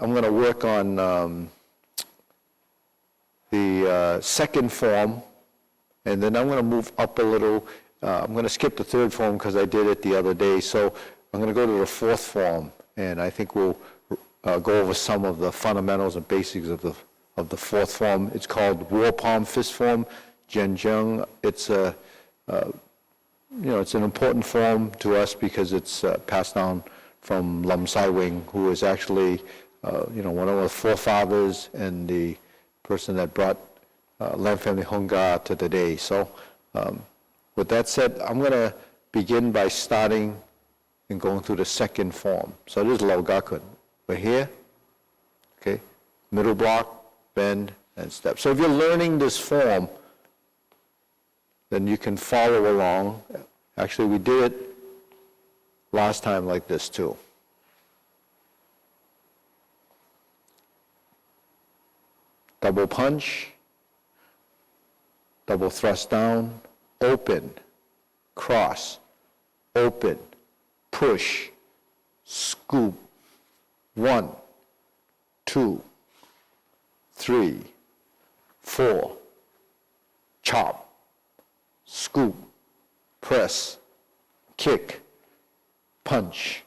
I'm going to work on the second form, and then I'm going to move up a little. I'm going to skip the third form because I did it the other day. So I'm going to go to the fourth form, and I think we'll go over some of the fundamentals and basics of the fourth form. It's called War Palm Fist Form, Jianzheng. It's a it's an important form to us because it's passed down from Lam Sai Wing, who is actually, one of the forefathers and the person that brought Lam family Hung Gar to today. So, with that said, I'm going to begin by starting and going through the second form. So this is Lao Gar Kun. We're here, okay, middle block, bend, and step. So if you're learning this form, then you can follow along. Actually, we did it last time like this too. Double punch, double thrust down, open, cross, open, push, scoop. 1, 2, 3, 4, chop, scoop, press, kick, punch.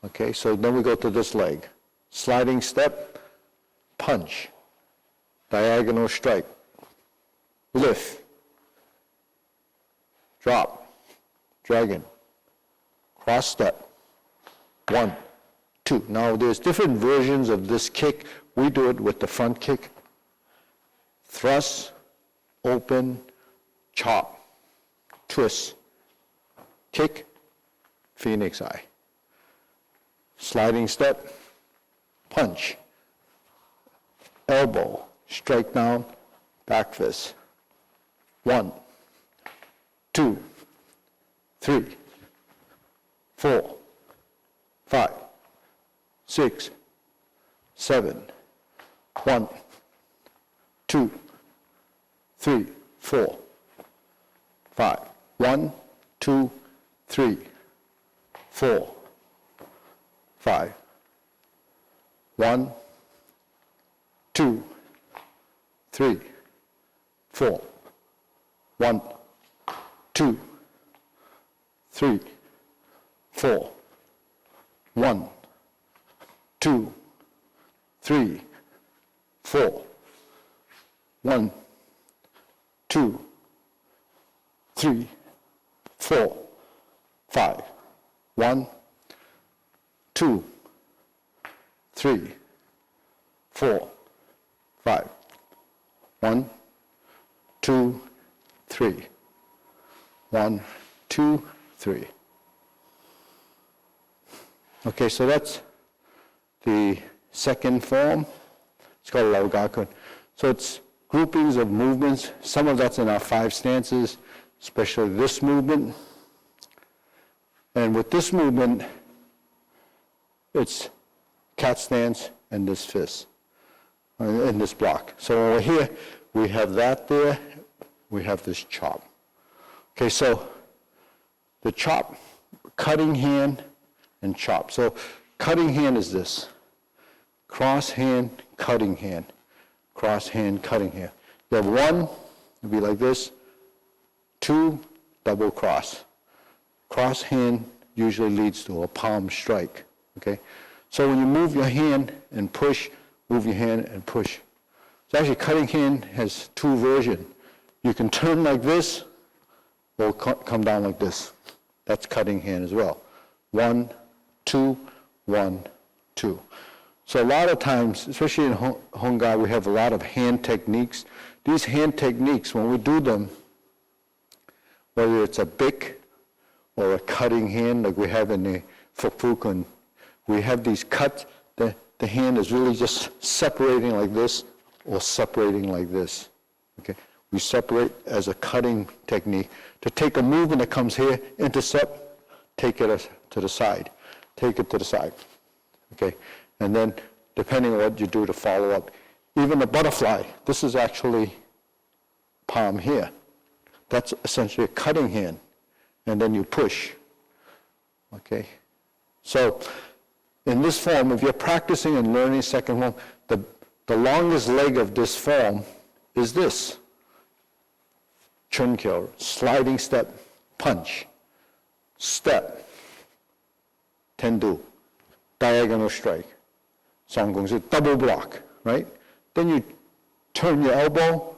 Okay, so then we go to this leg. Sliding step, punch, diagonal strike, lift, drop, dragon, cross step, 1, 2. Now there's different versions of this kick. We do it with the front kick. Thrust, open, chop, twist, kick, phoenix eye. Sliding step, punch, elbow, strike down, back fist. 1, 2, 3, 4, 5, 6, 7, 1, 2, 3, 4, 5. 1, 2, 3, 4, 5. 1, 2, 3, 4. 1, 2, 3, 4. 1, 2, 3, 4. 1, 2, 3, 4, 5. 1, 2, 3, 4, 5. 1, 2, 3. 1, 2, 3. Okay, so that's the second form. It's called Lao Gar Kun. So it's groupings of movements. Some of that's in our 5 stances, especially this movement. And with this movement, it's cat stance and this fist, in this block. So over here, we have that there, we have this chop. Okay, so the chop, cutting hand and chop. So cutting hand is this, cross hand, cutting hand, cross hand, cutting hand. You have 1, it'll be like this, 2, double cross. Cross hand usually leads to a palm strike, okay? So when you move your hand and push, move your hand and push. So actually cutting hand has 2 versions. You can turn like this or come down like this. That's cutting hand as well. 1, 2, 1, 2. So a lot of times, especially in Hung Gar, we have a lot of hand techniques. These hand techniques, when we do them, whether it's a bick or a cutting hand like we have in the Fukfukun, we have these cuts, the hand is really just separating like this or separating like this, okay? We separate as a cutting technique to take a movement that comes here, intercept, take it to the side, take it to the side, okay? And then depending on what you do to follow up, even the butterfly, this is actually palm here. That's essentially a cutting hand, and then you push, okay? So in this form, if you're practicing and learning second form, the longest leg of this form is this. Chun-kyo, sliding step, punch, step, tendu, diagonal strike, song-gong-su, double block, right? Then you turn your elbow,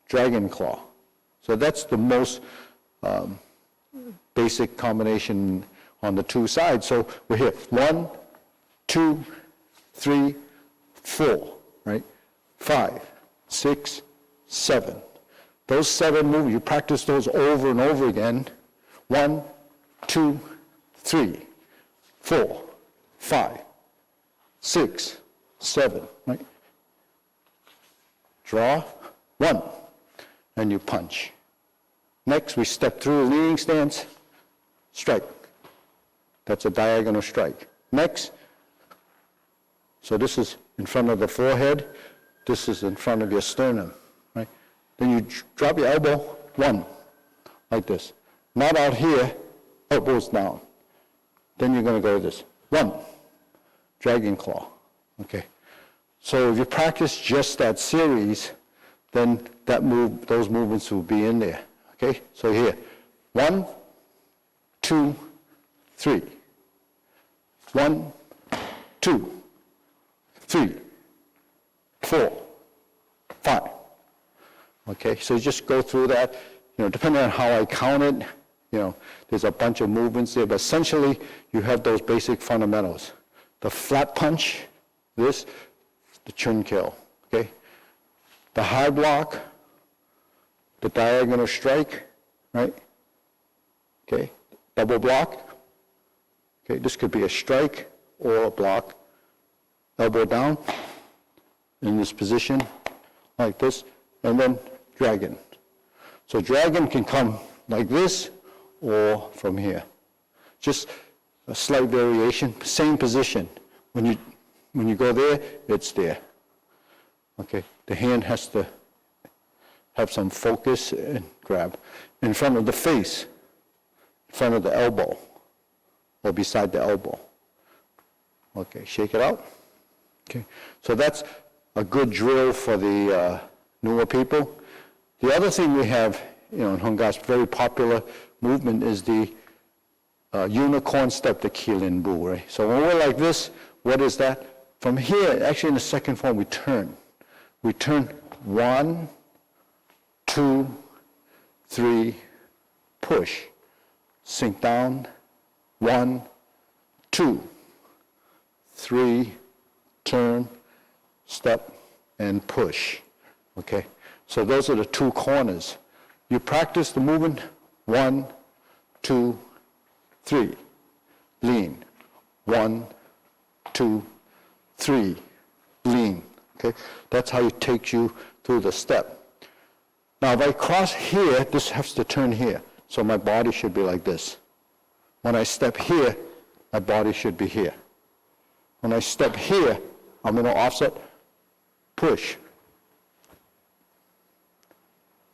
dragon claw. So that's the most basic combination on the two sides. So we're here, 1, 2, 3, 4, right? 5, 6, 7. Those 7 moves, you practice those over and over again. 1, 2, 3, 4, 5, 6, 7, right? Draw, 1, and you punch. Next, we step through a leaning stance, strike. That's a diagonal strike. Next, so this is in front of the forehead, this is in front of your sternum, right? Then you drop your elbow, 1, like this. Not out here, elbows down. Then you're going to go this, 1, dragon claw, okay? So if you practice just that series, then those movements will be in there, okay? So here, 1, 2, 3. 1, 2, 3, 4, 5. Okay, so you just go through that. Depending on how I count it, there's a bunch of movements there, but essentially you have those basic fundamentals. The flat punch, this, the chun-kyo, okay? The high block, the diagonal strike, right? Okay, double block. Okay, this could be a strike or a block. Elbow down in this position, like this, and then dragon. So dragon can come like this or from here. Just a slight variation, same position. When you go there, it's there. Okay, the hand has to have some focus and grab. In front of the face, in front of the elbow, or beside the elbow. Okay, shake it out. Okay, so that's a good drill for the newer people. The other thing we have, in Hung Gar's very popular movement is the unicorn step, the Kilin Bu, right? So when we're like this, what is that? From here, actually in the second form, we turn. We turn 1, 2, 3, push. Sink down, 1, 2, 3, turn, step, and push. Okay? So those are the two corners. You practice the movement, 1, 2, 3. Lean. 1, 2, 3. Lean. Okay? That's how it takes you through the step. Now if I cross here, this has to turn here. So my body should be like this. When I step here, my body should be here. When I step here, I'm going to offset, push.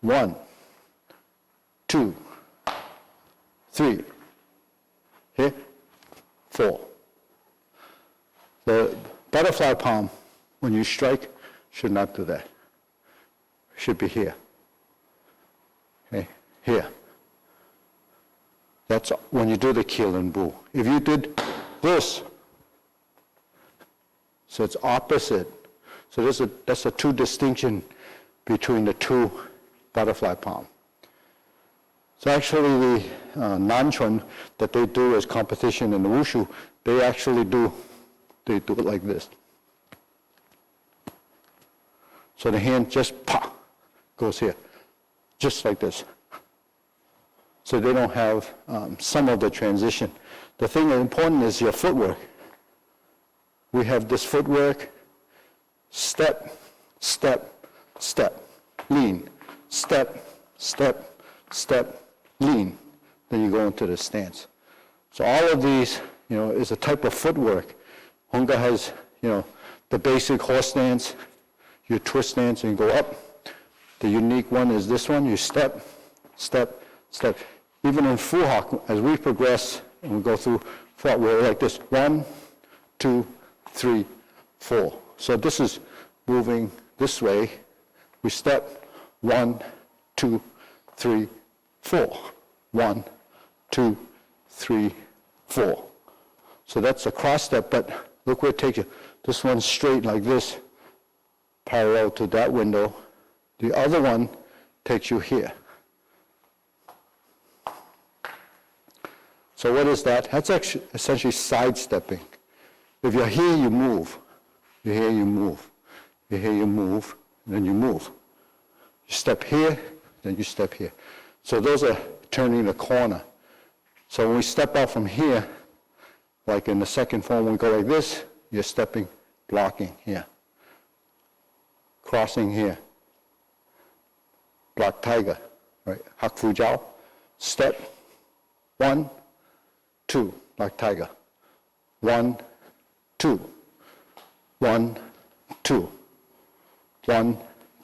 1, 2, 3. Here, 4. The butterfly palm, when you strike, should not do that. Should be here. Okay, here. That's when you do the Kilin Bu. If you did this, so it's opposite. So that's a two distinction between the two butterfly palm. So actually the Nanchun that they do as competition in the Wushu, they do it like this. So the hand just goes here, just like this. So they don't have some of the transition. The thing that's important is your footwork. We have this footwork, step, step, step, lean, step, step, step, lean. Then you go into the stance. So all of these, is a type of footwork. Hung Gar has, the basic horse stance, you twist stance and go up. The unique one is this one, you step, step, step. Even in Fu Hak, as we progress and we go through, we're like this, 1, 2, 3, 4. So this is moving this way. We step 1, 2, 3, 4. 1, 2, 3, 4. So that's a cross step, but look where it takes you. This one's straight like this, parallel to that window. The other one takes you here. So what is that? That's actually essentially sidestepping. If you're here, you move. You're here, you move. You're here, you move, and then you move. You step here, then you step here. So those are turning the corner. So when we step out from here, like in the second form, we go like this, you're stepping, blocking here. Crossing here. Black tiger, right? Hak Fu Jiao. Step, 1, 2, black tiger. 1, 2. 1, 2. 1,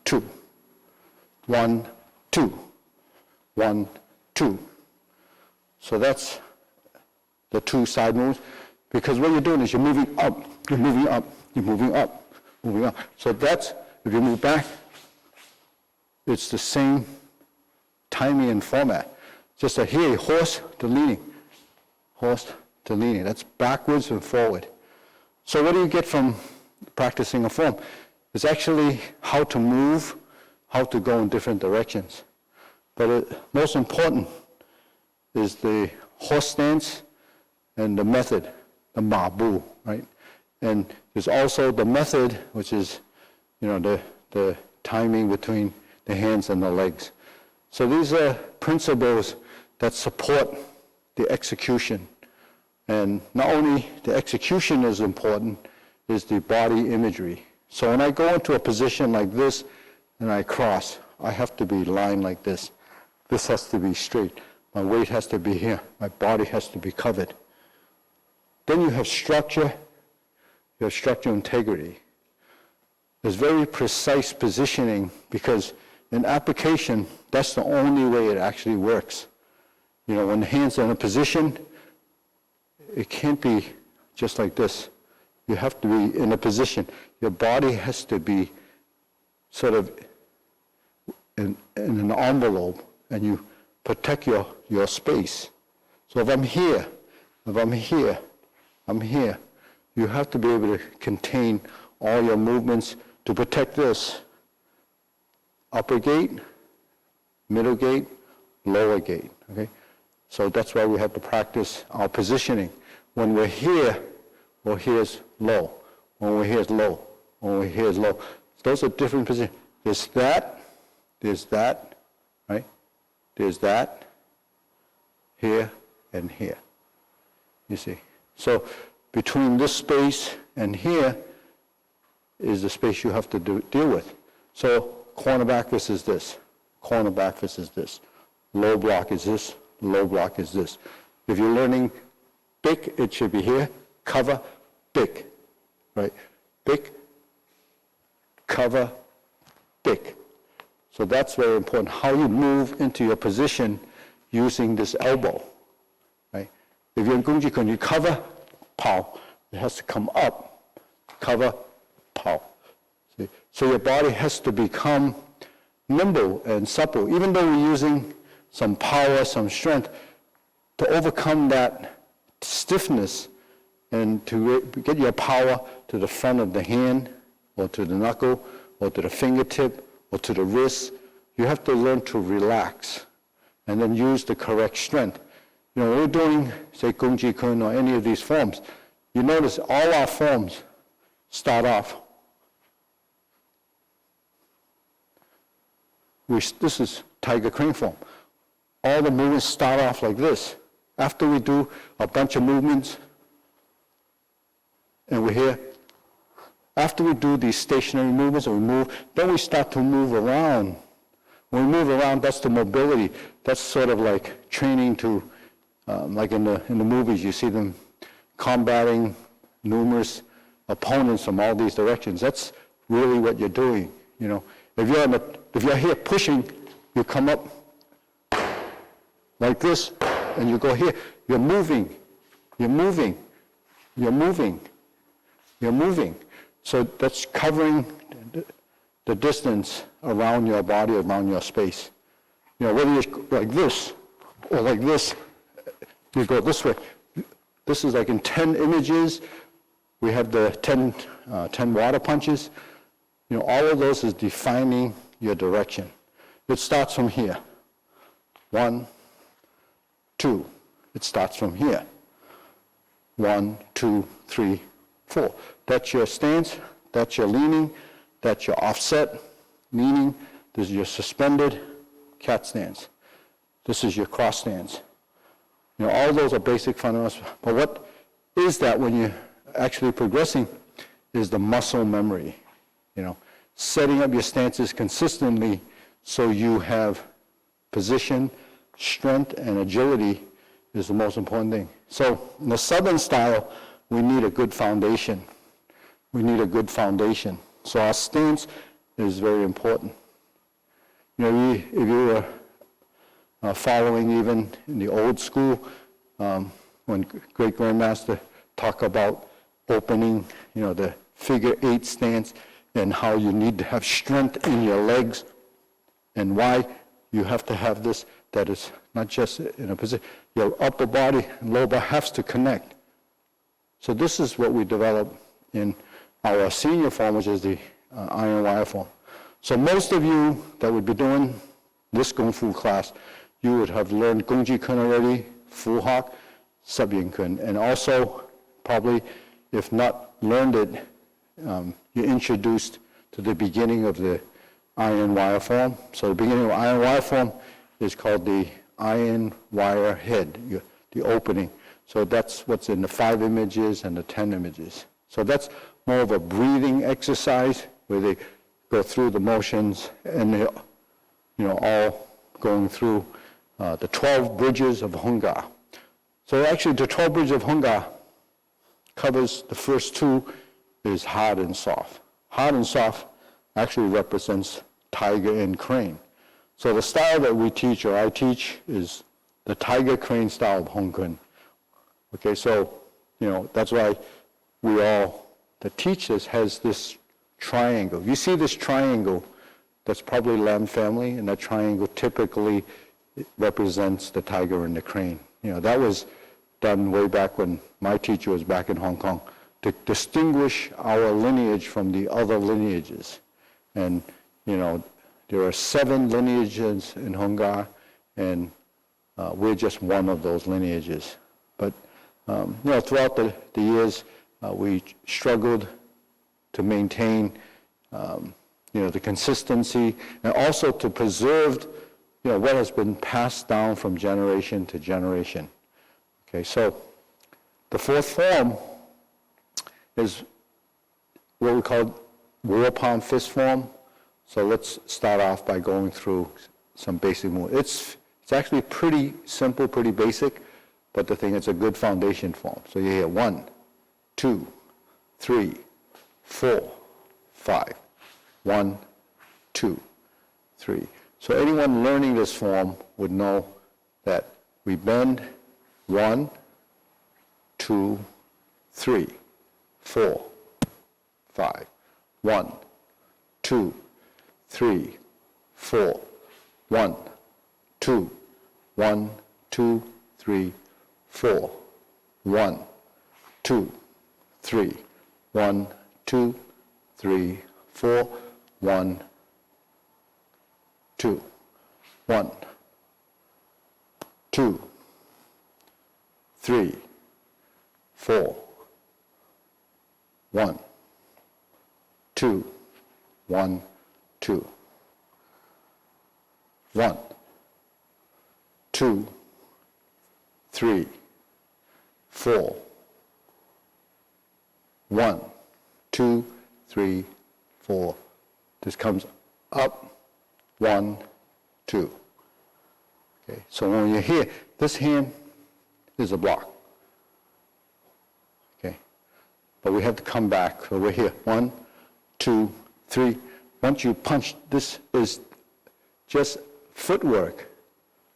2. 1, 2. 1, 2. So that's the two side moves, because what you're doing is you're moving up, you're moving up, you're moving up, moving up. So that's, if you move back, it's the same timing and format. Just that here, horse to leaning, horse to leaning. That's backwards and forward. So what do you get from practicing a form? It's actually how to move, how to go in different directions. But most important is the horse stance and the method, the ma bu, right? And there's also the method, which is, the timing between the hands and the legs. So these are principles that support the execution. And not only the execution is important, is the body imagery. So when I go into a position like this and I cross, I have to be lined like this. This has to be straight. My weight has to be here. My body has to be covered. Then you have structure. You have structural integrity. There's very precise positioning, because in application, that's the only way it actually works. When the hands are in a position, it can't be just like this. You have to be in a position. Your body has to be sort of in an envelope, and you protect your space. So if I'm here, I'm here. You have to be able to contain all your movements to protect this. Upper gate, middle gate, lower gate, okay? So that's why we have to practice our positioning. When we're here, well, here's low. When we're here, it's low. When we're here, it's low. Those are different positions. There's that, right? There's that, here, and here. You see? So between this space and here is the space you have to deal with. So corner back versus this. Corner back versus this. Low block is this. Low block is this. If you're learning big, it should be here. Cover, big. Right? Big, cover, big. So that's very important. How you move into your position using this elbow. Right? If you're in Gung Ji Kun, you cover, pow. It has to come up. Cover, pow. See? So your body has to become nimble and supple, even though we're using some power, some strength, to overcome that stiffness and to get your power to the front of the hand, or to the knuckle, or to the fingertip, or to the wrist. You have to learn to relax and then use the correct strength. When we're doing, say, Gung Ji Kun or any of these forms, you notice all our forms start off. This is Tiger Crane form. All the movements start off like this. After we do a bunch of movements, and we're here, after we do these stationary movements and we move, then we start to move around. When we move around, that's the mobility. That's sort of like training to, like in the movies, you see them combating numerous opponents from all these directions. That's really what you're doing. If you're here pushing, you come up like this, and you go here. You're moving. You're moving. You're moving. you're moving. So that's covering the distance around your body, around your space. Whether you're like this or like this, you go this way. This is like in 10 images. We have the 10 water punches. All of those is defining your direction. It starts from here. 1, 2. It starts from here. 1, 2, 3, 4. That's your stance. That's your leaning. That's your offset, leaning. This is your suspended cat stance. This is your cross stance. All those are basic fundamentals. But what is that when you're actually progressing is the muscle memory. Setting up your stances consistently so you have position, strength, and agility is the most important thing. So in the Southern style, we need a good foundation. We need a good foundation. So our stance is very important. If you were following even in the old school, when great grandmaster talk about opening, the figure 8 stance and how you need to have strength in your legs and why you have to have this, that is not just in a position, your upper body and lower body has to connect. So this is what we develop in our senior form, which is the iron wire form. So most of you that would be doing this Kung Fu class, you would have learned Gong Ji Kun already, Fu Hak, Sub Yin Kun, and also probably, if not learned it, you're introduced to the beginning of the iron wire form. So the beginning of iron wire form is called the iron wire head, the opening. So that's what's in the 5 images and the 10 images. So that's more of a breathing exercise where they go through the motions and they, all going through the 12 bridges of Hung Gar. So actually the 12 bridges of Hung Gar covers the first 2 is hard and soft. Hard and soft actually represents tiger and crane. So the style that we teach, or I teach, is the tiger crane style of Hong Kong. Okay, so, that's why the teachers has this triangle. You see this triangle, that's probably lamb family, and that triangle typically represents the tiger and the crane. That was done way back when my teacher was back in Hong Kong to distinguish our lineage from the other lineages. And, there are 7 lineages in Hung Gar, and we're just one of those lineages. But, throughout the years, we struggled to maintain, the consistency, and also to preserve, what has been passed down from generation to generation. Okay, so the 4th form is what we call war palm fist form. So let's start off by going through some basic moves. It's actually pretty simple, pretty basic, but the thing, it's a good foundation form. So you hear 1, 2, 3, 4, 5. 1, 2, 3. So anyone learning this form would know that we bend 1, 2, 3, 4, 5. 1, 2, 3, 4. 1, 2, 1, 2, 3, 4. 1, 2, 3, 1, 2, 3, 4. 1, 2, 1, 2, 3, 4. 1, 2, 1, 2. 1, 2, 3, 4. 1, 2, 3, 4. This comes up, 1, 2. Okay, so when you're here, this hand is a block. Okay, but we have to come back. So we're here, 1, 2, 3. Once you punch, this is just footwork.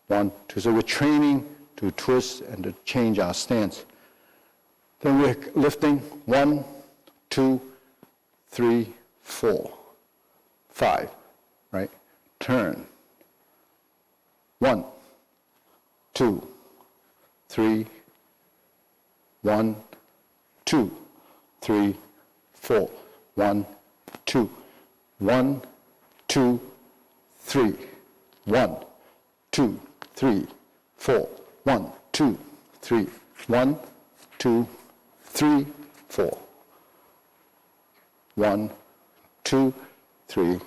1, 2. So we're training to twist and to change our stance. Then we're lifting, 1, 2, 3, 4, 5, right? Turn. 1, 2, 3, 1, 2, 3, 4, 1, 2, 1, 2, 3, 1, 2, 3, 4, 1, 2, 3, 1, 2, 3, 4, 1, 2, 3,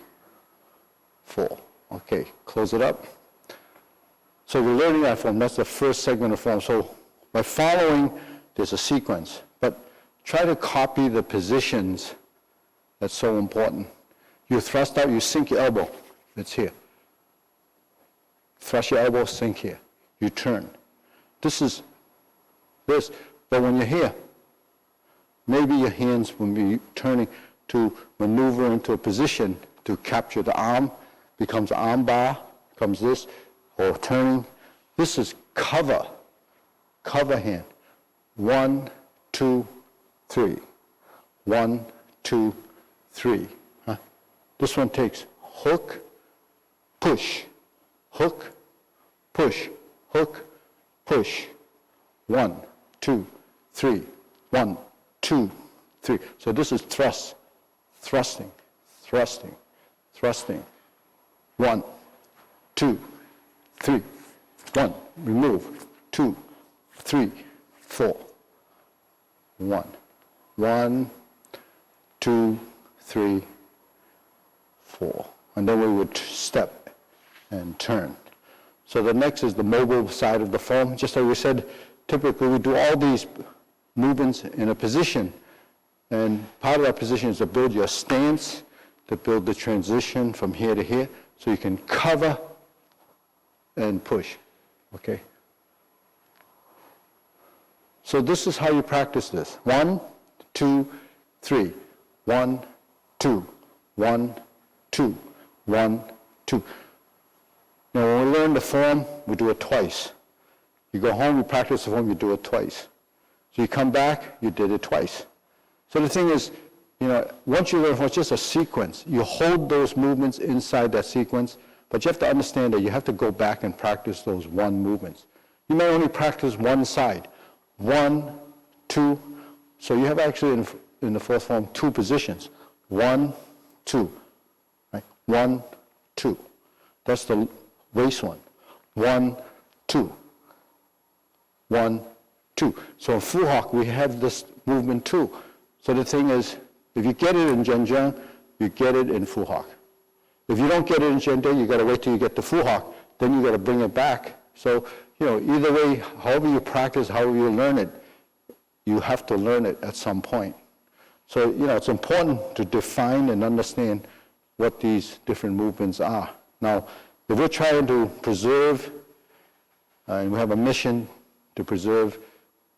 4. Okay, close it up. So we're learning that form. That's the first segment of form. So by following, there's a sequence. But try to copy the positions. That's so important. You thrust out, you sink your elbow. It's here. Thrust your elbow, sink here. You turn. This is this. But when you're here, maybe your hands will be turning to maneuver into a position to capture the arm, becomes arm bar, comes this, or turning. This is cover hand. 1, 2, 3. 1, 2, 3. Huh? This one takes hook, push, hook, push, hook, push. 1, 2, 3. 1, 2, 3. So this is thrust, thrusting, thrusting, thrusting. 1, 2, 3. 1. Remove. 2, 3, 4. 1. 1, 2, 3, 4. And then we would step and turn. So the next is the mobile side of the form. Just like we said, typically we do all these movements in a position. And part of that position is to build your stance, to build the transition from here to here, so you can cover and push. Okay? So this is how you practice this. 1, 2, 3. 1, 2. 1, 2. 1, 2. Now when we learn the form, we do it twice. You go home, you practice the form, you do it twice. So you come back, you did it twice. So the thing is, once you learn form, it's just a sequence. You hold those movements inside that sequence, but you have to understand that you have to go back and practice those one movements. You may only practice one side. 1, 2. So you have actually in the fourth form 2 positions. 1, 2. Right? 1, 2. That's the waist one. 1, 2. 1, 2. So in Fu Hok, we have this movement too. So the thing is, if you get it in Zhenjiang, you get it in Fu Hok. If you don't get it in Zhenjiang, you got to wait till you get to Fu Hok. Then you got to bring it back. So, either way, however you practice, however you learn it, you have to learn it at some point. So, it's important to define and understand what these different movements are. Now, if we're trying to preserve, and we have a mission to preserve,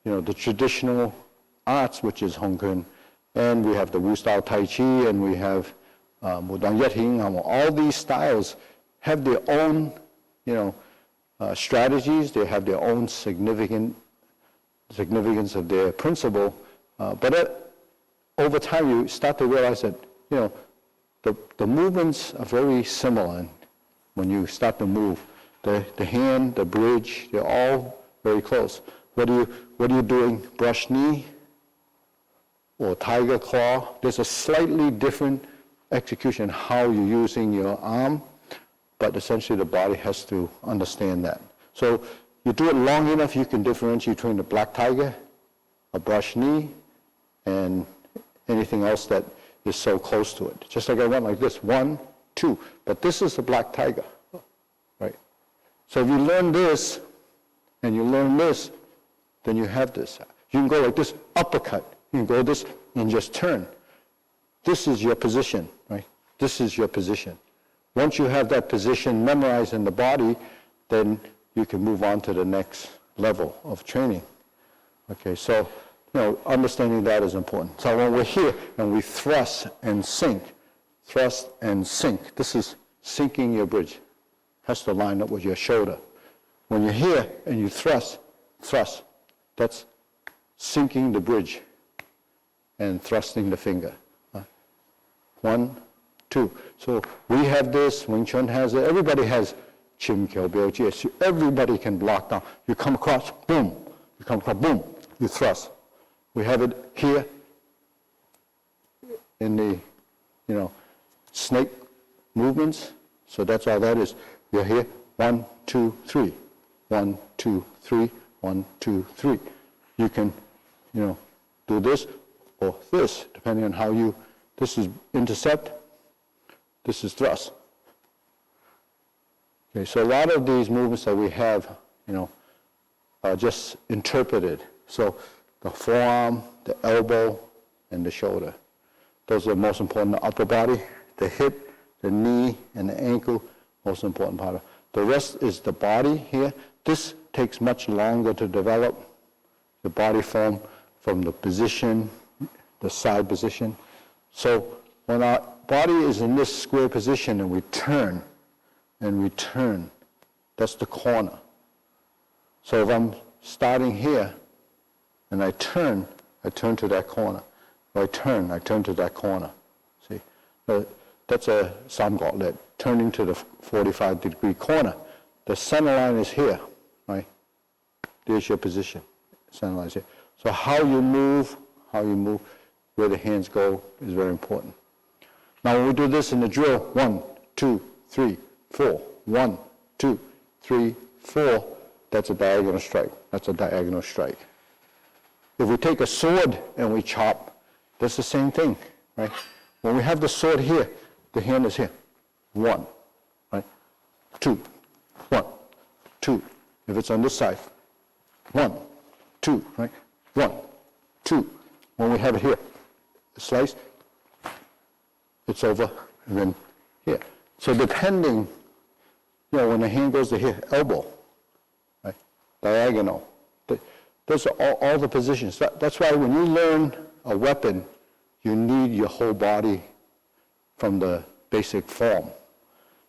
the traditional arts, which is Hung Gar, and we have the Wu style Tai Chi, and we have Wudang Yet Hing, all these styles have their own, strategies. They have their own significance of their principle. But over time, you start to realize that, the movements are very similar. And when you start to move, the hand, the bridge, they're all very close. What are you doing? Brush knee or tiger claw? There's a slightly different execution how you're using your arm, but essentially the body has to understand that. So you do it long enough, you can differentiate between the black tiger, a brush knee, and anything else that is so close to it. Just like I went like this, 1, 2, but this is the black tiger, right? So if you learn this, and you learn this, then you have this. You can go like this, uppercut. You can go this and just turn. This is your position, right? This is your position. Once you have that position memorized in the body, then you can move on to the next level of training. Okay, so understanding that is important. So when we're here and we thrust and sink, this is sinking your bridge. Has to line up with your shoulder. When you're here and you thrust, that's sinking the bridge. and thrusting the finger. 1, 2. So we have this, Wing Chun has it, everybody has Chim Kyo Biao Jie. So everybody can block down. You come across, boom. You come across, boom. You thrust. We have it here in the, snake movements. So that's all that is. You're here, 1, 2, 3. 1, 2, 3. 1, 2, 3. You can, do this or this, depending on how you, this is intercept, this is thrust. Okay, so a lot of these movements that we have, are just interpreted. So the forearm, the elbow, and the shoulder. Those are the most important. The upper body, the hip, the knee, and the ankle, most important part of it. The rest is the body here. This takes much longer to develop, the body form from the position, the side position. So when our body is in this square position and we turn, that's the corner. So if I'm starting here and I turn to that corner. If I turn to that corner. See? That's a samgotlet, turning to the 45-degree corner. The center line is here, right? There's your position. Center line is here. So how you move, where the hands go is very important. Now when we do this in the drill, 1, 2, 3, 4. 1, 2, 3, 4. That's a diagonal strike. That's a diagonal strike. If we take a sword and we chop, that's the same thing, right? When we have the sword here, the hand is here. 1, right? 2, 1, 2. If it's on this side, 1, 2, right? 1, 2. When we have it here, slice, it's over, and then here. So depending, when the hand goes to here, elbow, right? Diagonal. Those are all the positions. That's why when you learn a weapon, you need your whole body from the basic form.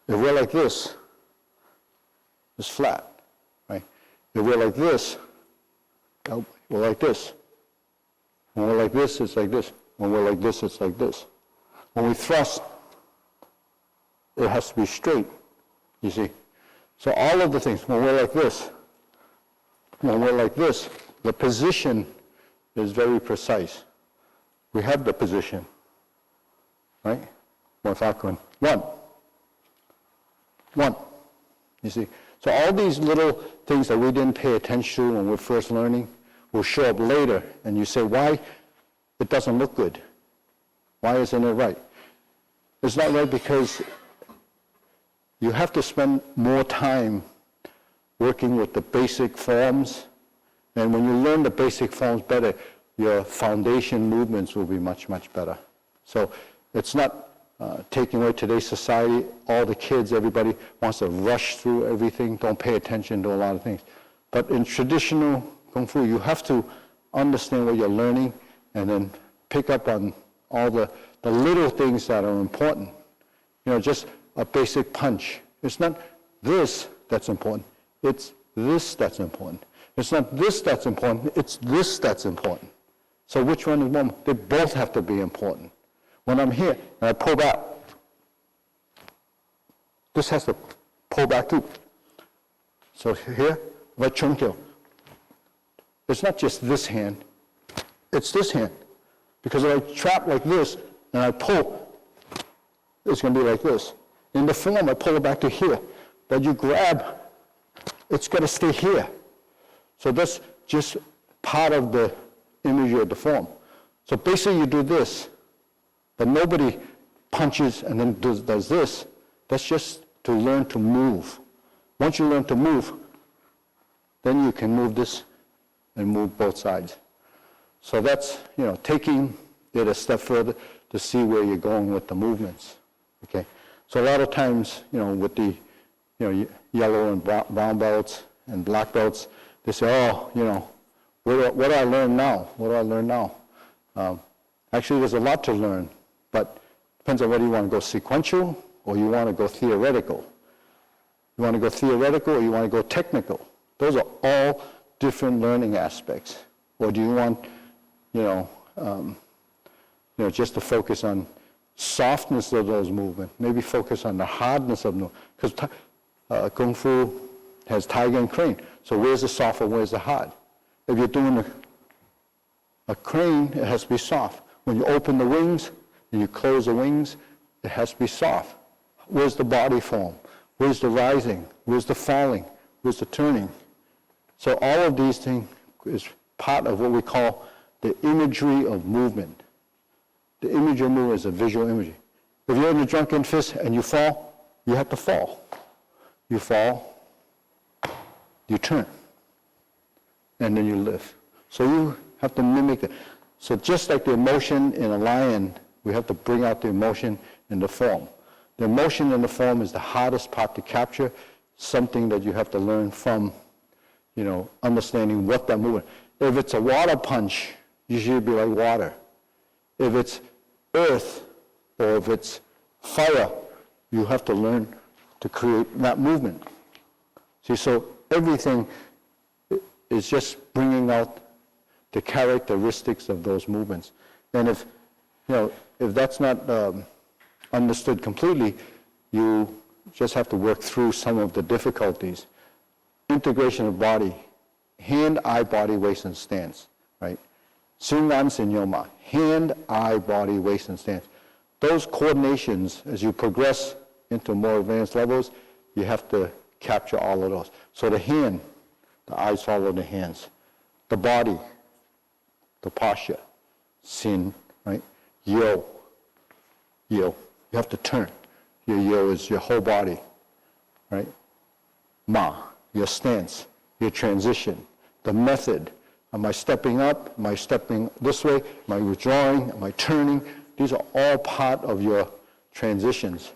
If we're like this, it's flat, right? If we're like this, we're like this. When we're like this, it's like this. When we're like this, it's like this. When we thrust, it has to be straight, you see. So all of the things, when we're like this, the position is very precise. We have the position, right? 1, 1, you see. So all these little things that we didn't pay attention to when we're first learning will show up later, and you say, why it doesn't look good? Why isn't it right? It's not right because you have to spend more time working with the basic forms, and when you learn the basic forms better, your foundation movements will be much, much better. So it's not taking away today's society. All the kids, everybody wants to rush through everything, don't pay attention to a lot of things. But in traditional Kung Fu, you have to understand what you're learning and then pick up on all the little things that are important. Just a basic punch. It's not this that's important. It's this that's important. It's not this that's important. It's this that's important. So which one is more? They both have to be important. When I'm here and I pull back, this has to pull back too. So here, right Chun Kyo. It's not just this hand. It's this hand. Because if I trap like this and I pull, it's going to be like this. In the form, I pull it back to here. But you grab, it's got to stay here. So that's just part of the imagery of the form. So basically you do this, but nobody punches and then does this. That's just to learn to move. Once you learn to move, then you can move this and move both sides. So that's, taking it a step further to see where you're going with the movements, okay? So a lot of times, with the, yellow and brown belts and black belts, they say, what do I learn now? What do I learn now? Actually, there's a lot to learn, but depends on whether you want to go sequential or you want to go theoretical. You want to go theoretical or you want to go technical. Those are all different learning aspects. Or do you want, just to focus on softness of those movements, maybe focus on the hardness of them. Because Kung Fu has tiger and crane. So where's the soft and where's the hard? If you're doing a crane, it has to be soft. When you open the wings and you close the wings, it has to be soft. Where's the body form? Where's the rising? Where's the falling? Where's the turning? So all of these things is part of what we call the imagery of movement. The image of movement is a visual imagery. If you're in a drunken fist and you fall, you have to fall. You fall, you turn, and then you lift. So you have to mimic it. So just like the emotion in a lion, we have to bring out the emotion in the form. The emotion in the form is the hardest part to capture, something that you have to learn from, understanding what that movement. If it's a water punch, usually it'll be like water. If it's earth or if it's fire, you have to learn to create that movement. See, so everything is just bringing out the characteristics of those movements. And if that's not understood completely, you just have to work through some of the difficulties. Integration of body, hand, eye, body, waist, and stance, right? Sungan Senyoma, hand, eye, body, waist, and stance. Those coordinations, as you progress into more advanced levels, you have to capture all of those. So the hand, the eyes follow the hands. The body, the posture, sin, right? Yo. You have to turn. Your yo is your whole body, right? Ma, your stance, your transition, the method. Am I stepping up? Am I stepping this way? Am I withdrawing? Am I turning? These are all part of your transitions.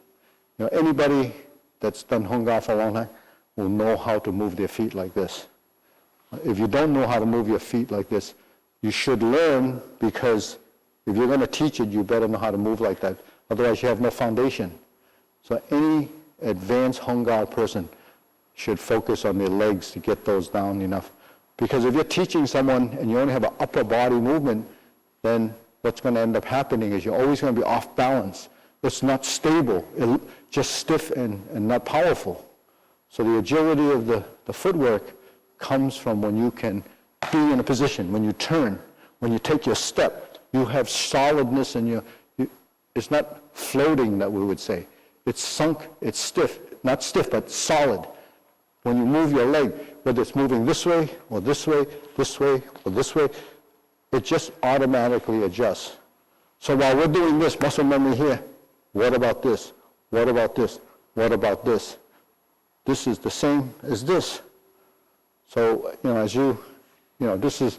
Anybody that's done Hung Gar for a long time will know how to move their feet like this. If you don't know how to move your feet like this, you should learn, because if you're going to teach it, you better know how to move like that. Otherwise, you have no foundation. So any advanced Hung Gar person should focus on their legs to get those down enough. Because if you're teaching someone and you only have an upper body movement, then what's going to end up happening is you're always going to be off balance. It's not stable, it's just stiff and not powerful. So the agility of the footwork comes from when you can be in a position, when you turn, when you take your step, you have solidness in it's not floating, that we would say. It's sunk, it's stiff, not stiff, but solid. When you move your leg, whether it's moving this way, or this way, this way, or this way, it just automatically adjusts. So while we're doing this, muscle memory here, what about this? What about this? What about this? This is the same as this. So, this is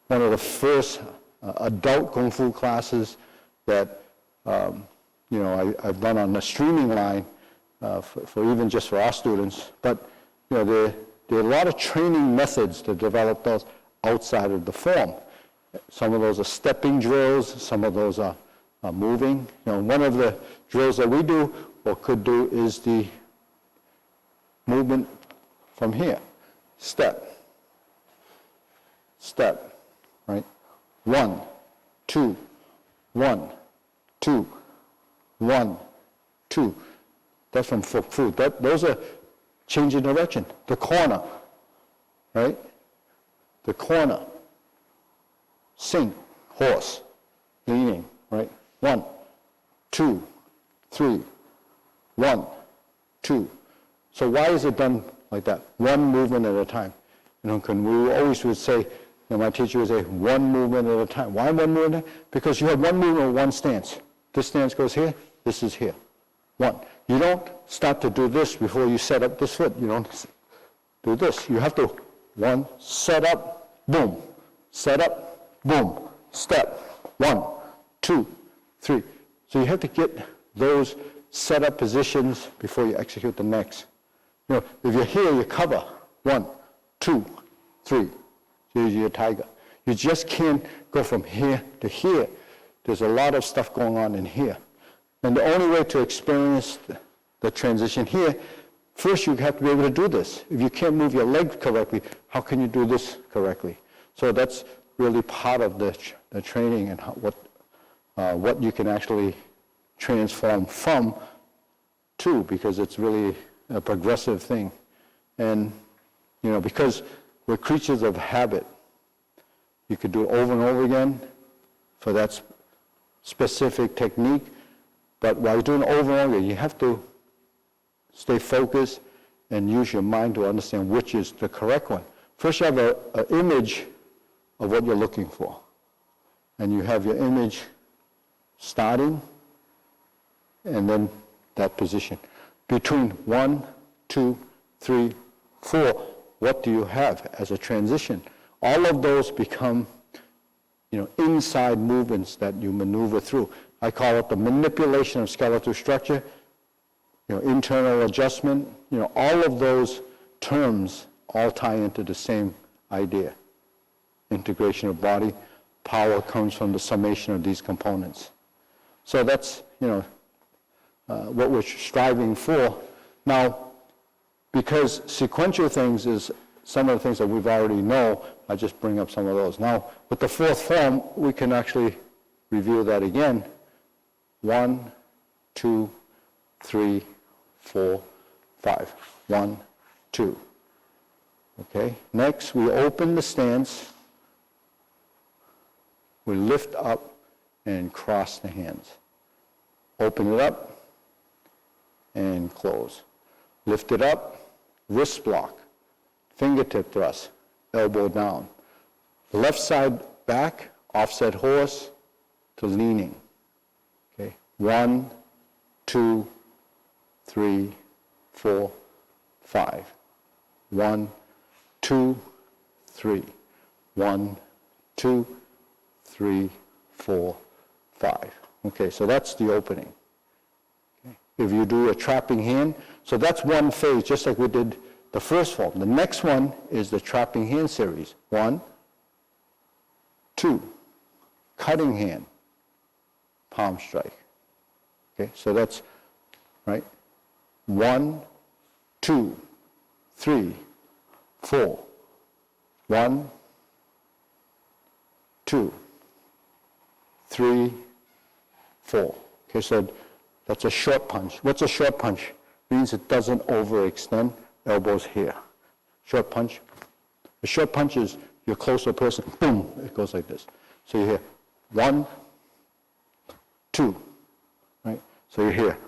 one of the first adult Kung Fu classes that, I've done on the streaming line for even just for our students. But, there are a lot of training methods to develop those outside of the form. Some of those are stepping drills, some of those are moving. One of the drills that we do or could do is the movement from here. Step, right? 1, 2, 1, 2, 1, 2. That's from Fuk Fu. Those are changing direction. The corner, right? The corner. Sing, horse, leaning, right? 1, 2, 3, 1, 2. So why is it done like that? One movement at a time. We always would say, my teacher would say, one movement at a time. Why one movement? Because you have one movement with one stance. This stance goes here, this is here. One. You don't start to do this before you set up this foot. You don't do this. You have to, one, set up, boom. Set up, boom. Step. 1, 2, 3. So you have to get those set up positions before you execute the next. If you're here, you cover. 1, 2, 3. Here's your tiger. You just can't go from here to here. There's a lot of stuff going on in here. And the only way to experience the transition here, first you have to be able to do this. If you can't move your leg correctly, how can you do this correctly? So that's really part of the training and what you can actually transform from to, because it's really a progressive thing. And, because we're creatures of habit, you could do it over and over again for that specific technique, but while you're doing it over and over again, you have to stay focused and use your mind to understand which is the correct one. First, you have an image of what you're looking for, and you have your image starting, and then that position. Between 1, 2, 3, 4, what do you have as a transition? All of those become, inside movements that you maneuver through. I call it the manipulation of skeletal structure, internal adjustment, all of those terms all tie into the same idea. Integration of body, power comes from the summation of these components. So that's, what we're striving for. Now, because sequential things is some of the things that we've already know, I just bring up some of those. Now, with the fourth form, we can actually review that again. 1, 2, 3, 4, 5. 1, 2. Okay, next we open the stance. We lift up and cross the hands. Open it up and close. Lift it up, wrist block, fingertip thrust, elbow down. Left side back, offset horse to leaning. Okay, 1, 2, 3, 4, 5. 1, 2, 3. 1, 2, 3, 4, 5. Okay, so that's the opening. Okay. If you do a trapping hand, so that's one phase, just like we did the first form. The next one is the trapping hand series. 1, 2, cutting hand, palm strike. Okay, so that's, right? 1, 2, 3, 4. 1, 2, 3, 4. Okay, so that's a short punch. What's a short punch? Means it doesn't overextend. Elbows here. Short punch. A short punch is you're close to a person, boom, it goes like this. So you're here. 1, 2, right? So you're here.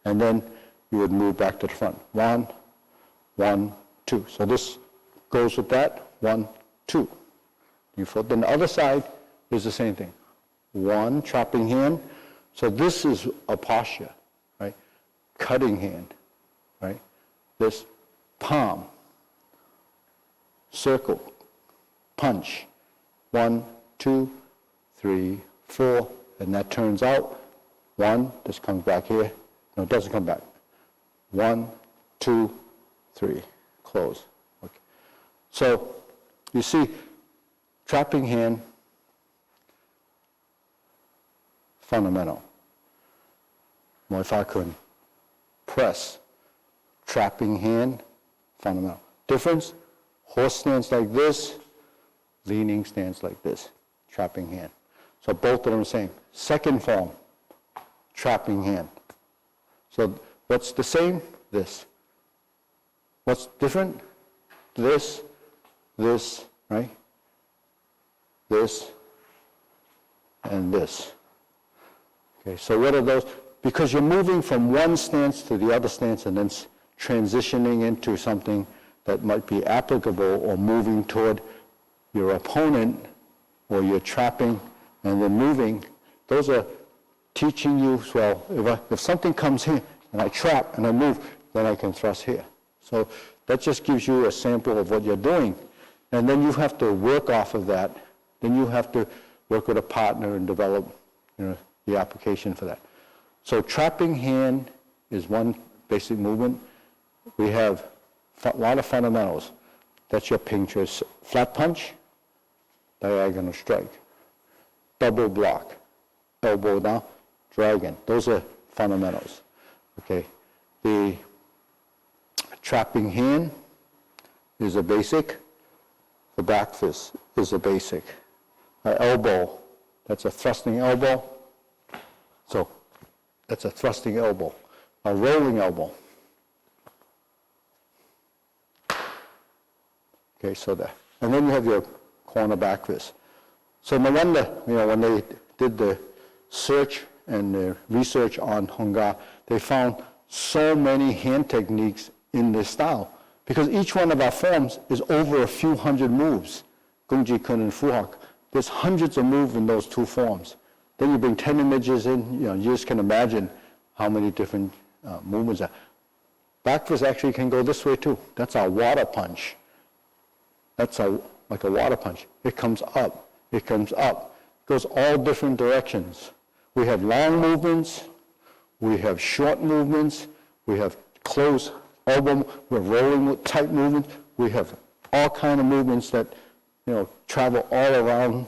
And then you would move back to the front. 1, 1, 2. So this goes with that. 1, 2. Then the other side is the same thing. 1, trapping hand. So this is a posture, right? Cutting hand, right? This palm, circle, punch. 1, 2, 3, 4, and that turns out. 1, this comes back here. No, it doesn't come back. 1, 2, 3, close. Okay. So you see, trapping hand, fundamental. Well, if I could press, trapping hand, fundamental. Difference, horse stance like this, leaning stance like this, trapping hand. So both of them are the same. Second form, trapping hand. So what's the same? This. What's different? This, right? This, and this. Okay, so what are those? Because you're moving from one stance to the other stance and then transitioning into something that might be applicable or moving toward your opponent, or you're trapping and then moving. Those are teaching you, well, if something comes here and I trap and I move, then I can thrust here. So that just gives you a sample of what you're doing. And then you have to work off of that. Then you have to work with a partner and develop, the application for that. So trapping hand is one basic movement. We have a lot of fundamentals. That's your pinchers. Flat punch, diagonal strike, double block, elbow down, dragon. Those are fundamentals. Okay. The trapping hand is a basic. The back fist is a basic. Elbow, that's a thrusting elbow. So that's a thrusting elbow, a rolling elbow. Okay, so that, and then you have your corner back fist. So no wonder, when they did the search and the research on Hung Gar, they found so many hand techniques in this style, because each one of our forms is over a few hundred moves. Gung Ji Kun and Fu Hak. There's hundreds of moves in those two forms. Then you bring 10 images in, you just can imagine how many different movements are. Back fist actually can go this way too. That's our water punch. That's like a water punch. It comes up, it comes up. It goes all different directions. We have long movements, we have short movements, we have close elbow, we're rolling with tight movements. We have all kind of movements that, travel all around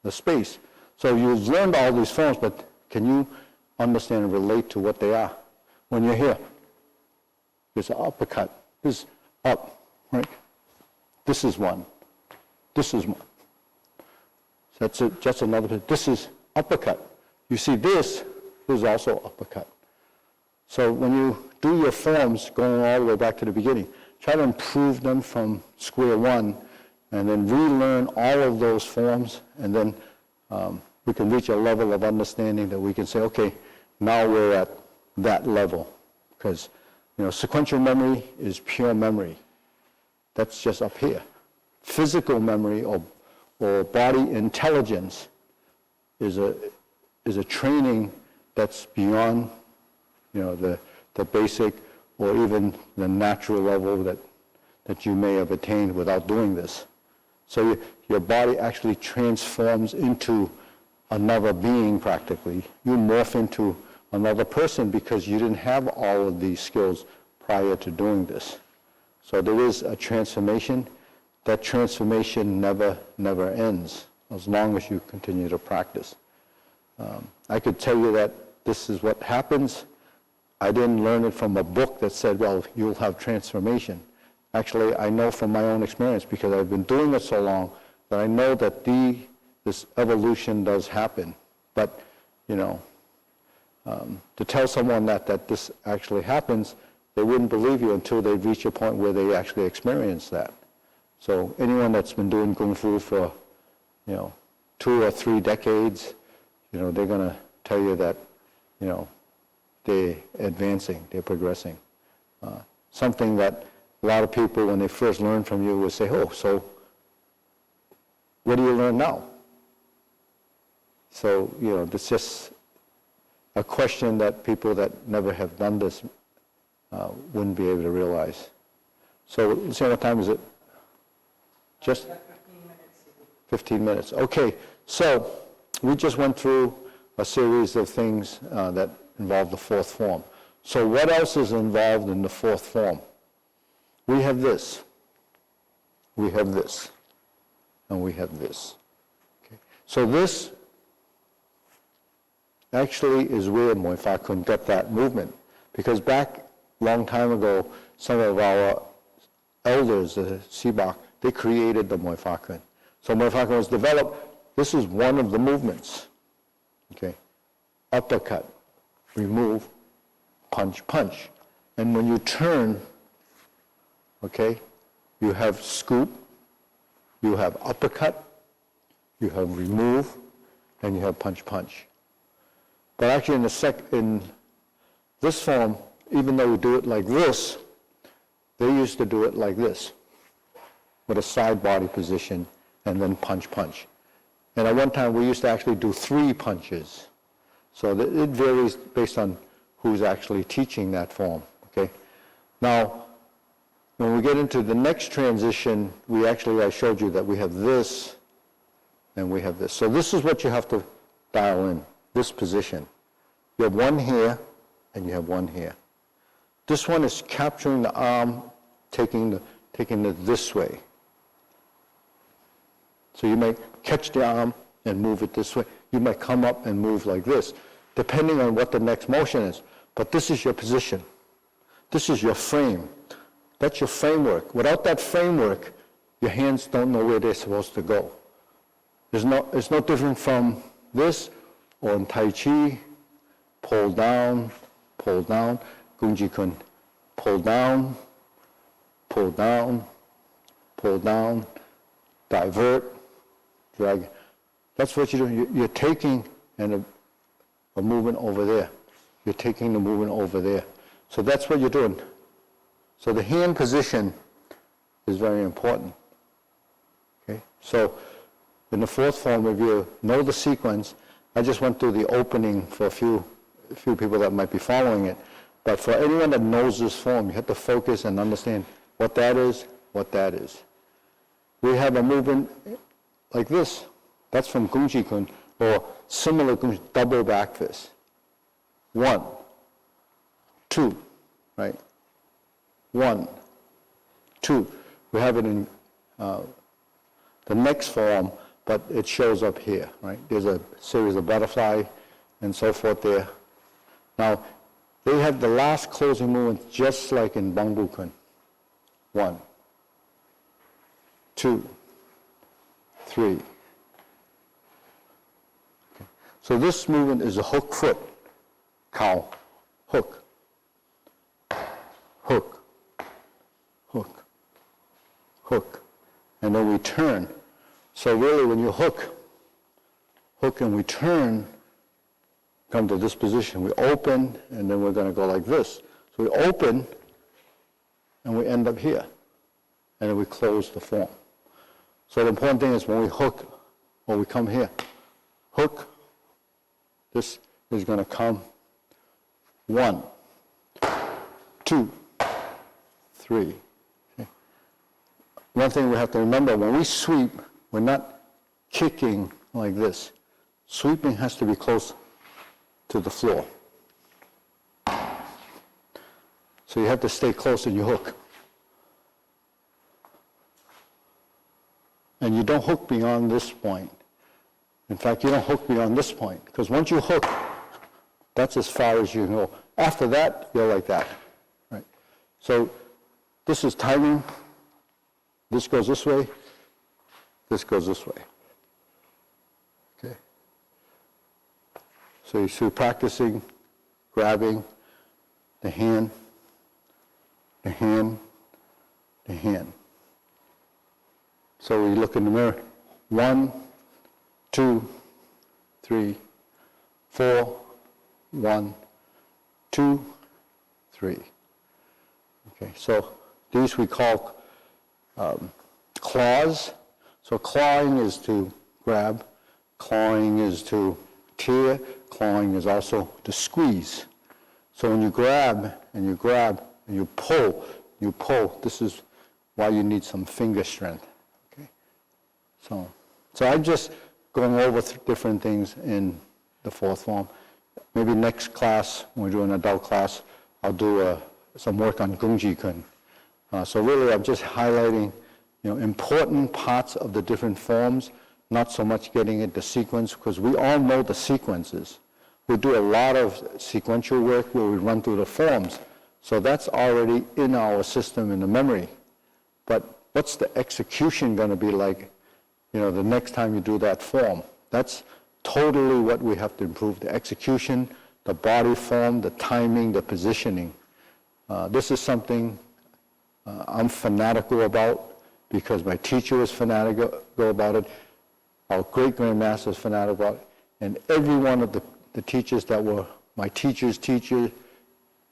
the space. So you've learned all these forms, but can you understand and relate to what they are? When you're here, there's an uppercut. This is up, right? This is one. This is one. So that's just another. This is uppercut. You see this is also uppercut. So when you do your forms going all the way back to the beginning, try to improve them from square one and then relearn all of those forms, and then we can reach a level of understanding that we can say, okay, now we're at that level. Because, sequential memory is pure memory. That's just up here. Physical memory or body intelligence is a training that's beyond, the basic or even the natural level that you may have attained without doing this. So your body actually transforms into another being practically. You morph into another person because you didn't have all of these skills prior to doing this. So there is a transformation. That transformation never ends as long as you continue to practice. I could tell you that this is what happens. I didn't learn it from a book that said, well, you'll have transformation. Actually, I know from my own experience, because I've been doing it so long, that I know that this evolution does happen. But, to tell someone that this actually happens, they wouldn't believe you until they reach a point where they actually experience that. So anyone that's been doing Kung Fu for, 2 or 3 decades, they're going to tell you that, they're advancing, they're progressing. Something that a lot of people, when they first learn from you, will say, oh, so what do you learn now? So, it's just a question that people that never have done this wouldn't be able to realize. So let's see, what time is it? Just 15 minutes. 15 minutes. Okay, so we just went through a series of things that involve the fourth form. So what else is involved in the fourth form? We have this, we have this, and we have this. Okay. So this actually is where Moi Fa Kun got that movement, because back a long time ago, some of our elders, the Sibak, they created the Moi Fa Kun. So Moi Fa Kun was developed. This is one of the movements. Okay, uppercut, remove, punch, punch. And when you turn, okay, you have scoop, you have uppercut, you have remove, and you have punch, punch. But actually in this form, even though we do it like this, they used to do it like this, with a side body position, and then punch, punch. And at one time, we used to actually do 3 punches. So it varies based on who's actually teaching that form, okay? Now, when we get into the next transition, I showed you that we have this, and we have this. So this is what you have to dial in, this position. You have one here, and you have one here. This one is capturing the arm, taking it this way. So you may catch the arm and move it this way. You might come up and move like this, depending on what the next motion is. But this is your position. This is your frame. That's your framework. Without that framework, your hands don't know where they're supposed to go. It's no different from this or in Tai Chi pull down, Gunji Kun, pull down, divert, drag. That's what you're doing. You're taking a movement over there. You're taking the movement over there. So that's what you're doing. So the hand position is very important. Okay? So in the fourth form, if you know the sequence, I just went through the opening for a few people that might be following it. But for anyone that knows this form, you have to focus and understand what that is, what that is. We have a movement like this. That's from Gunji Kun, or similar Gunji, double back fist. 1, 2, right? 1, 2. We have it in the next form, but it shows up here, right? There's a series of butterfly and so forth there. Now, they have the last closing movement just like in Bangbu Kun. 1, 2, 3. Okay. So this movement is a hook foot, cow, hook, hook, hook, hook, and then we turn. So really when you hook and we turn, come to this position, we open, and then we're going to go like this. So we open, and we end up here, and then we close the form. So the important thing is when we hook, or we come here, hook, this is going to come 1, 2, 3. Okay. One thing we have to remember, when we sweep, we're not kicking like this. Sweeping has to be close to the floor. So you have to stay close in your hook. And you don't hook beyond this point. In fact, you don't hook beyond this point, because once you hook, that's as far as you can go. After that, you're like that. Right? So this is timing. This goes this way. This goes this way. Okay. So you see practicing, grabbing the hand, the hand, the hand. So we look in the mirror. 1, 2, 3, 4, 1, 2, 3. Okay, so these we call claws. So clawing is to grab, clawing is to tear, clawing is also to squeeze. So when you grab and you grab and you pull, this is why you need some finger strength. Okay, so I'm just going over different things in the fourth form. Maybe next class, when we do an adult class, I'll do some work on Gunji Kun. So really, I'm just highlighting, important parts of the different forms, not so much getting into sequence, because we all know the sequences. We do a lot of sequential work where we run through the forms. So that's already in our system, in the memory. But what's the execution going to be like, the next time you do that form? That's totally what we have to improve, the execution, the body form, the timing, the positioning. This is something I'm fanatical about, because my teacher was fanatical about it, our great-grandmaster was fanatical about it, and every one of the teachers that were my teacher's teacher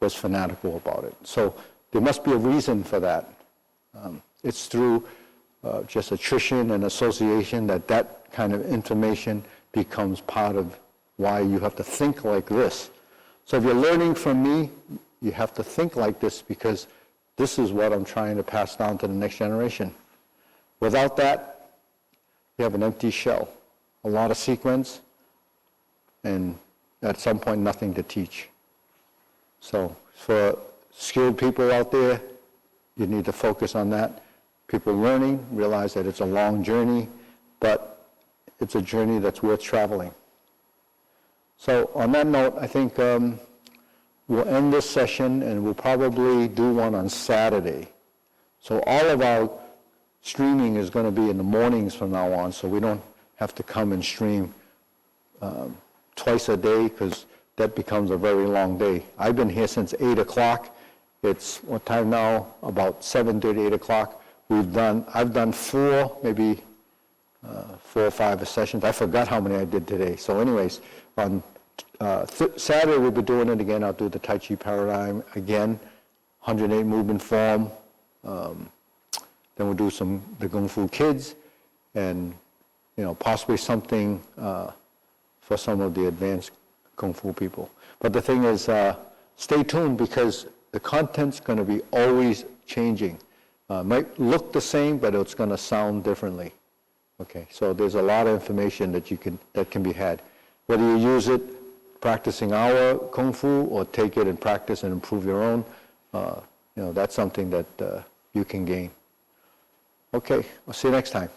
was fanatical about it. So there must be a reason for that. It's through just attrition and association that kind of information becomes part of why you have to think like this. So if you're learning from me, you have to think like this, because this is what I'm trying to pass down to the next generation. Without that, you have an empty shell, a lot of sequence, and at some point, nothing to teach. So for skilled people out there, you need to focus on that. People learning, realize that it's a long journey, but it's a journey that's worth traveling. So on that note, I think we'll end this session, and we'll probably do one on Saturday. So all of our streaming is going to be in the mornings from now on, so we don't have to come and stream twice a day, because that becomes a very long day. I've been here since 8 o'clock. It's, what time now? About 7:30, 8 o'clock. I've done maybe 4 or 5 sessions. I forgot how many I did today. So anyways, on Saturday we'll be doing it again. I'll do the Tai Chi paradigm again, 108 movement form. Then we'll do the Kung Fu Kids, and possibly something for some of the advanced Kung Fu people. But the thing is, stay tuned, because the content's going to be always changing. Might look the same, but it's going to sound differently. Okay, so there's a lot of information that can be had. Whether you use it practicing our Kung Fu or take it and practice and improve your own, that's something that you can gain. Okay, I'll see you next time.